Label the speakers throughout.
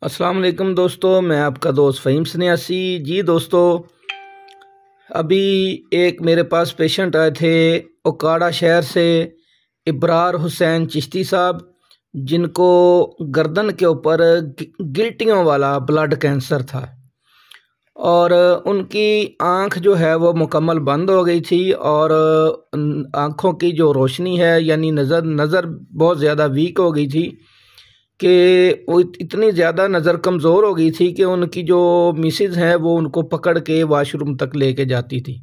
Speaker 1: अस्सलाम वालेकुम दोस्तों, मैं आपका दोस्त फ़हीम सन्यासी जी। दोस्तों, अभी एक मेरे पास पेशेंट आए थे ओकाड़ा शहर से, इब्रार हुसैन चिश्ती साहब, जिनको गर्दन के ऊपर गिल्टियों वाला ब्लड कैंसर था और उनकी आँख जो है वो मुकम्मल बंद हो गई थी और आँखों की जो रोशनी है यानी नज़र बहुत ज़्यादा वीक हो गई थी कि वो इतनी ज़्यादा नज़र कमज़ोर हो गई थी कि उनकी जो मिसेज हैं वो उनको पकड़ के वाशरूम तक लेके जाती थी।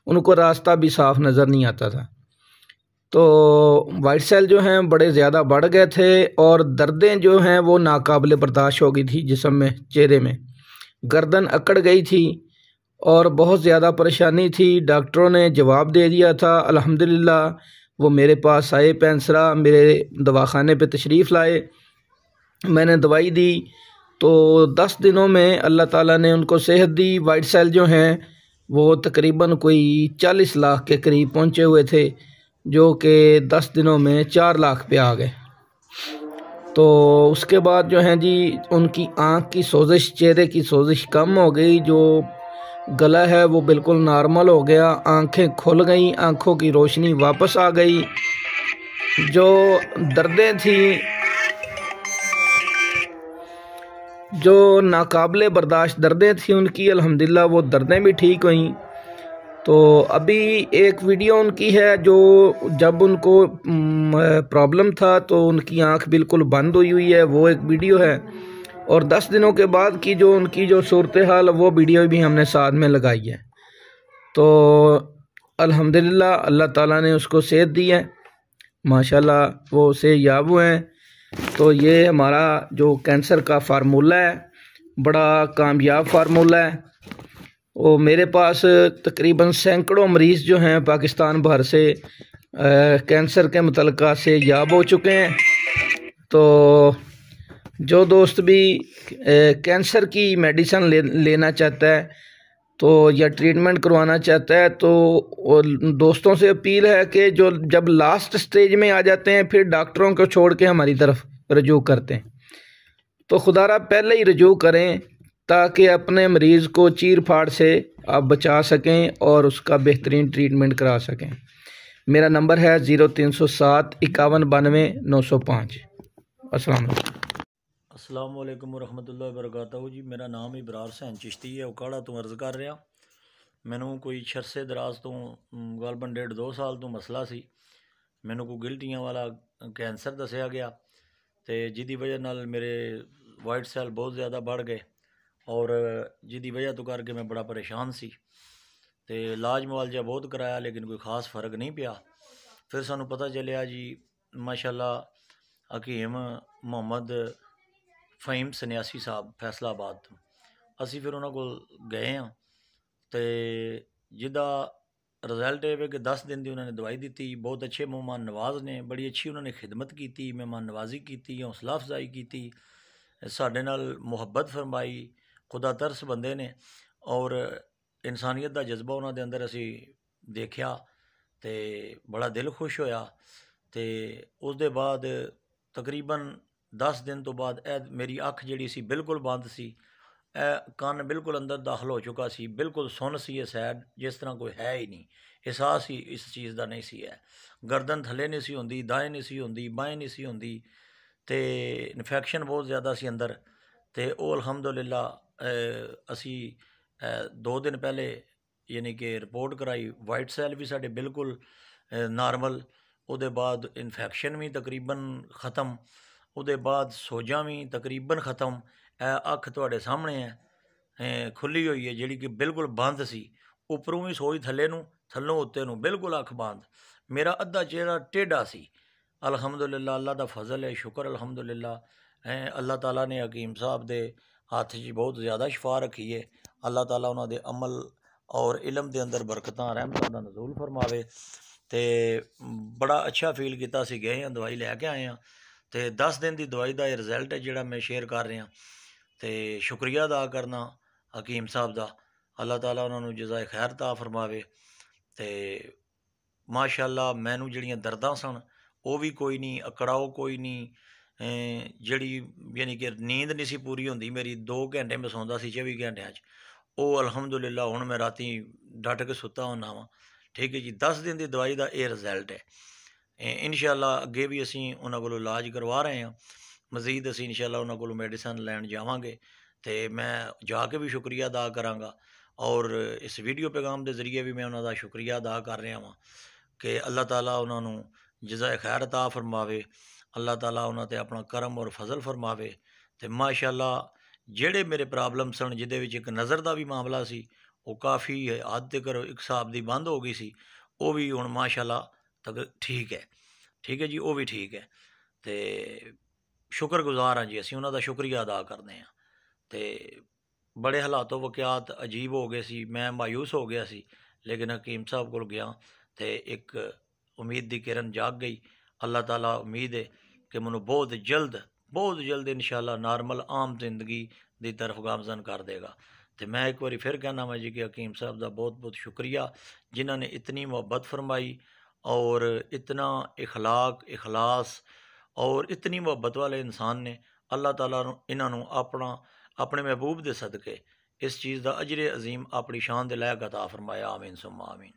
Speaker 1: उनको रास्ता भी साफ नज़र नहीं आता था। तो वाइट सेल जो हैं बड़े ज़्यादा बढ़ गए थे और दर्दें जो हैं वो नाकाबिले बर्दाश्त हो गई थी जिस्म में, चेहरे में। गर्दन अकड़ गई थी और बहुत ज़्यादा परेशानी थी। डॉक्टरों ने जवाब दे दिया था। अल्हम्दुलिल्लाह वो मेरे पास आए, पैंसरा मेरे दवाखाने पे तशरीफ़ लाए, मैंने दवाई दी तो 10 दिनों में अल्लाह ताला ने उनको सेहत दी। वाइट सेल जो हैं वो तकरीबन कोई 40 लाख के करीब पहुंचे हुए थे, जो कि 10 दिनों में 4 लाख पे आ गए। तो उसके बाद जो है जी उनकी आँख की सोजिश, चेहरे की सोजिश कम हो गई, जो गला है वो बिल्कुल नॉर्मल हो गया, आंखें खुल गई, आंखों की रोशनी वापस आ गई। जो दर्दें थी, जो नाकाबिले बर्दाश्त दर्दें थी उनकी, अल्हम्दुलिल्लाह वो दर्दें भी ठीक हुई। तो अभी एक वीडियो उनकी है जो जब उनको प्रॉब्लम था तो उनकी आंख बिल्कुल बंद हुई है, वो एक वीडियो है। और 10 दिनों के बाद की जो उनकी जो सूरत हाल, वो वीडियो भी हमने साथ में लगाई है। तो अल्हम्दुलिल्लाह अल्लाह ताला ने उसको सेहत दी है, माशाल्लाह वो उसे याब हुए हैं। तो ये हमारा जो कैंसर का फार्मूला है, बड़ा कामयाब फार्मूला है। वो मेरे पास तकरीबन सैकड़ों मरीज़ जो हैं पाकिस्तान भर से कैंसर के मुतलका से याब हो चुके हैं। तो जो दोस्त भी कैंसर की मेडिसिन लेना चाहता है तो या ट्रीटमेंट करवाना चाहता है, तो दोस्तों से अपील है कि जो जब लास्ट स्टेज में आ जाते हैं फिर डॉक्टरों को छोड़ के हमारी तरफ रजू करते हैं, तो खुदारा पहले ही रजू करें ताकि अपने मरीज़ को चीर फाड़ से आप बचा सकें और उसका बेहतरीन ट्रीटमेंट करा सकें। मेरा नंबर है 0307 5192 905। अस्सलाम वालेकुम।
Speaker 2: अस्सलाम वालेकुम रहमतुल्लाहि वबरकातुहू जी। मेरा नाम इब्रार हुसैन चिश्ती है, ओकाड़ा तो अर्ज़ कर रहा। मैनू कोई शरसे दराज तो गालबन 1.5-2 साल तो मसला सी। मैनू कोई गिल्टियां वाला कैंसर दसिया गया, तो जिदी वजह नाल मेरे वाइट सैल बहुत ज़्यादा बढ़ गए और जिदी वजह तो करके मैं बड़ा परेशान सी। तो इलाज मुआलजा बहुत कराया लेकिन कोई ख़ास फ़र्क नहीं पिया। फिर सानू पता चलिया जी माशाल्लाह हकीम मोहम्मद फ़हीम सन्यासी साहब फैसलाबाद तो असी फिर उन्होंने को गए हाँ, तो जिदा रिजल्ट है कि 10 दिन की उन्होंने दवाई दी। बहुत अच्छे मेहमान नवाज ने, बड़ी अच्छी उन्होंने खिदमत की, मेहमान नवाजी की, हौसला अफजाई की, साढ़े नाल मुहब्बत फरमाई, खुदा तरस बंदे ने और इंसानियत का जज्बा उन्होंने अंदर असी देखा तो बड़ा दिल खुश होया। तो उस दे बाद तकरीबन 10 दिन तो बाद मेरी अख जी सी बिल्कुल बंद सी, कन बिल्कुल अंदर दाखिल हो चुका सी, बिल्कुल सुन सी ये सैड जिस तरह कोई है ही नहीं, एहसास ही इस चीज़ का नहीं सी है। गर्दन थले नहीं सी होंदी, दाएँ नहीं सी होंदी, बाएँ नहीं सी होंदी, तो इन्फैक्शन बहुत ज़्यादा सी अंदर। तो वो अल्हम्दुलिल्लाह असी 2 दिन पहले यानी कि रिपोर्ट कराई, वाइट सैल भी साढ़े बिल्कुल नॉर्मल, उसदे बाद इन्फैक्शन भी तकरीबन ख़त्म, उसदे बाद सोजा भी तकरीबन ख़त्म। अख तुहाडे सामने है खुली हुई है जी कि बिल्कुल बंद सी, उपरों भी सोच थले नूं, थलों उत्ते नूं बिल्कुल अख बंद। मेरा अद्धा चेहरा टेढ़ा सी। अल्हम्दुलिल्लाह अल्लाह दा फजल है, शुक्र अल्हम्दुलिल्लाह। अल्लाह ताला ने हकीम साहब दे हत्थ च बहुत ज़्यादा शफा रखी है। अल्लाह ताला उन्होंने अमल और इलम के अंदर बरकतां रहमतां दा नज़ूल फरमावे। तो बड़ा अच्छा फील किया, असीं गए हैं, दवाई लैके आए हैं, तो 10 दिन की दवाई का रिजल्ट है जोड़ा मैं शेयर कर रहा। तो शुक्रिया अदा करना हकीम साहब का, अल्लाह ताला उन्होंने जज़ाए खैर ता फरमावे। तो माशाअल्लाह मैनू जड़ियाँ दर्दां सन वो भी कोई नहीं, अकड़ाओ कोई नहीं, ਜਿਹੜੀ ਯਾਨੀ ਕਿ ਨੀਂਦ ਨਹੀਂ ਸੀ ਪੂਰੀ ਹੁੰਦੀ ਮੇਰੀ, 2 ਘੰਟੇ ਮੈਂ ਸੌਂਦਾ ਸੀ 24 ਘੰਟਿਆਂ 'ਚ, ਉਹ ਅਲਹਮਦੁਲਿਲਾ ਹੁਣ ਮੈਂ ਰਾਤੀ ਡਟ ਕੇ ਸੁੱਤਾ ਹੁੰਦਾ ਵਾਂ। ਠੀਕ ਹੈ ਜੀ, 10 ਦਿਨ ਦੀ ਦਵਾਈ ਦਾ ਇਹ ਰਿਜ਼ਲਟ ਹੈ। ਇਨਸ਼ਾਅੱਲਾ ਅੱਗੇ ਵੀ ਅਸੀਂ ਉਹਨਾਂ ਕੋਲੋਂ ਇਲਾਜ ਕਰਵਾ ਰਹੇ ਹਾਂ, ਮਜ਼ੀਦ ਅਸੀਂ ਇਨਸ਼ਾਅੱਲਾ ਉਹਨਾਂ ਕੋਲੋਂ ਮੈਡੀਸਨ ਲੈਣ ਜਾਵਾਂਗੇ, ਅਤੇ ਮੈਂ ਜਾ ਕੇ ਵੀ ਸ਼ੁਕਰੀਆ ਅਦਾ ਕਰਾਂਗਾ। ਔਰ ਇਸ ਵੀਡੀਓ ਪੈਗਾਮ ਦੇ ਜ਼ਰੀਏ ਵੀ ਮੈਂ ਉਹਨਾਂ ਦਾ ਸ਼ੁਕਰੀਆ ਅਦਾ ਕਰ ਰਿਹਾ ਵਾਂ ਕਿ ਅੱਲਾਹ ਤਾਲਾ ਉਹਨਾਂ ਨੂੰ ਜਜ਼ਾ ਖੈਰ ਅਤਾ ਫਰਮਾਵੇ, ਅੱਲਾਹ ਤਾਲਾ ਉਹਨਾਂ 'ਤੇ ਆਪਣਾ ਕਰਮ ਔਰ ਫਜ਼ਲ ਫਰਮਾਵੇ। ਅਤੇ ਮਾਸ਼ਾਅੱਲਾ ਜਿਹੜੇ ਮੇਰੇ ਪ੍ਰੋਬਲਮ ਸਨ, ਜਿਹਦੇ ਵਿੱਚ ਇੱਕ ਨਜ਼ਰ ਦਾ ਵੀ ਮਾਮਲਾ ਸੀ, ਉਹ ਕਾਫੀ ਹੱਦ ਤੱਕ ਇੱਕ ਹਿਸਾਬ ਦੀ ਬੰਦ ਹੋ ਗਈ ਸੀ, ਉਹ ਵੀ ਹੁਣ ਮਾਸ਼ਾਅੱਲਾ ਤੱਕ ਠੀਕ ਹੈ। ਠੀਕ ਹੈ ਜੀ, ਉਹ ਵੀ ਠੀਕ ਹੈ, ਅਤੇ ਸ਼ੁਕਰਗੁਜ਼ਾਰ ਹਾਂ ਜੀ, ਅਸੀਂ ਉਹਨਾਂ ਦਾ ਸ਼ੁਕਰੀਆ ਅਦਾ ਕਰਦੇ ਹਾਂ। ਅਤੇ ਬੜੇ ਹਾਲਾਤੋਂ ਵਕਿਆਤ ਅਜੀਬ ਹੋ ਗਏ ਸੀ, ਮੈਂ ਮਾਯੂਸ ਹੋ ਗਿਆ ਸੀ, ਲੇਕਿਨ ਹਕੀਮ ਸਾਹਿਬ ਕੋਲ ਗਿਆ ਅਤੇ ਇੱਕ ਉਮੀਦ ਦੀ ਕਿਰਨ ਜਾਗ ਗਈ। ਅੱਲਾਹ ਤਾਲਾ ਉਮੀਦ ਹੈ ਕਿ ਮੈਨੂੰ ਬਹੁਤ ਜਲਦ ਇਨਸ਼ਾਅੱਲਾ ਨਾਰਮਲ ਆਮ ਜ਼ਿੰਦਗੀ ਦੀ ਤਰਫ ਗਾਮਜ਼ਨ ਕਰ ਦੇਗਾ। ਅਤੇ ਮੈਂ ਇੱਕ ਵਾਰੀ ਫਿਰ ਕਹਿਣਾ ਵਾ ਜੀ ਕਿ ਹਕੀਮ ਸਾਹਿਬ ਦਾ ਬਹੁਤ ਬਹੁਤ ਸ਼ੁਕਰੀਆ, ਜਿਨ੍ਹਾਂ ਨੇ ਇਤਨੀ ਮੁਹੱਬਤ ਫਰਮਾਈ और इतना इखलास और इतनी मुहब्बत वाले इंसान ने। अल्लाह ताला इन्हों अपने महबूब के सदके इस चीज़ का अजर अजीम अपनी शान दे लैक अता फरमाया। आमीन सुम्मा आमीन।